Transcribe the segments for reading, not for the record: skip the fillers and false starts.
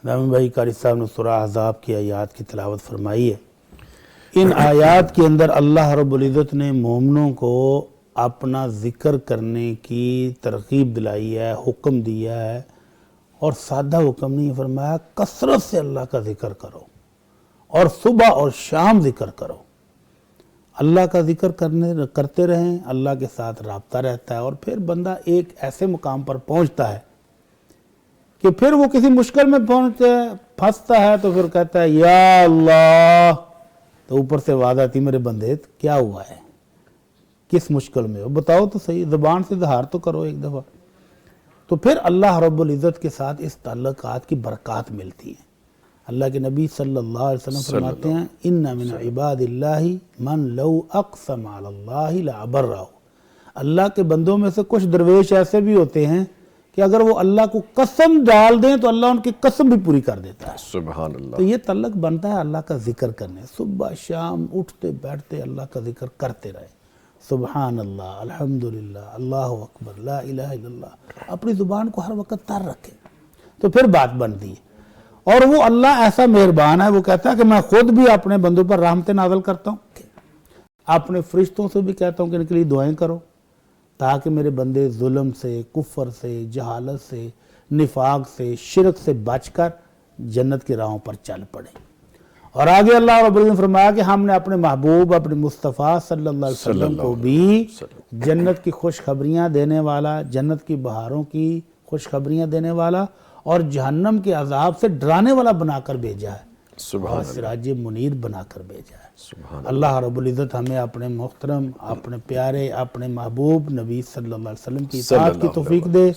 نامی بھائی قاری صاحب نے سورہ احزاب کی آیات کی تلاوت فرمائی ہے۔ ان آیات کے اندر اللہ رب العزت نے مومنوں کو اپنا ذکر کرنے کی ترغیب دلائی ہے، حکم دیا ہے، اور سادہ حکم نہیں فرمایا، کثرت سے اللہ کا ذکر کرو اور صبح اور شام ذکر کرو۔ اللہ کا ذکر کرتے رہیں، اللہ کے ساتھ رابطہ رہتا ہے، اور پھر بندہ ایک ایسے مقام پر پہنچتا ہے کہ پھر وہ کسی مشکل میں پھنستا ہے تو پھر کہتا ہے یا اللہ، تو اوپر سے آواز آتی میرے بندے کیا ہوا ہے، کس مشکل میں ہو، بتاؤ تو صحیح، زبان سے اظہار تو کرو ایک دفعہ۔ تو پھر اللہ رب العزت کے ساتھ اس تعلقات کی برکات ملتی ہیں۔ اللہ کے نبی صلی اللہ علیہ وسلم فرماتے ہیں ان من عباد اللہ من لو اقسم علی اللہ لابرہ۔ اللہ کے بندوں میں سے کچھ درویش ایسے بھی ہوتے ہیں کہ اگر وہ اللہ کو قسم ڈال دیں تو اللہ ان کی قسم بھی پوری کر دیتا ہے۔ سبحان اللہ۔ تو یہ تعلق بنتا ہے اللہ کا ذکر کرنے، صبح شام اٹھتے بیٹھتے اللہ کا ذکر کرتے رہے، سبحان اللہ، الحمدللہ، اللہ اکبر، لا الہ الا اللہ، اپنی زبان کو ہر وقت تر رکھیں تو پھر بات بنتی ہے۔ اور وہ اللہ ایسا مہربان ہے، وہ کہتا ہے کہ میں خود بھی اپنے بندوں پر رحمتیں نازل کرتا ہوں، اپنے فرشتوں سے بھی کہتا ہوں کہ ان کے لیے دعائیں کرو تاکہ میرے بندے ظلم سے، کفر سے، جہالت سے، نفاق سے، شرک سے بچ کر جنت کی راہوں پر چل پڑیں۔ اور آگے اللہ رب العزت نے فرمایا کہ ہم نے اپنے محبوب اپنے مصطفیٰ صلی اللہ علیہ وسلم کو بھی جنت کی خوشخبریاں دینے والا، جنت کی بہاروں کی خوشخبریاں دینے والا اور جہنم کے عذاب سے ڈرانے والا بنا کر بھیجا ہے، اور سراج منیر بنا کر بھیجا ہے۔ اللہ رب العزت ہمیں اپنے محترم، اپنے پیارے، اپنے محبوب نبی صلی اللہ علیہ وسلم کی اطاعت کی توفیق دے،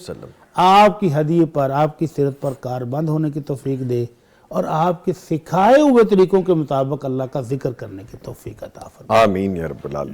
آپ کی ہدی پر، آپ کی سیرت پر کاربند ہونے کی توفیق دے، اور آپ کے سکھائے ہوئے طریقوں کے مطابق اللہ کا ذکر کرنے کی توفیق عطا فرمائے۔ آمین یا رب العالمین۔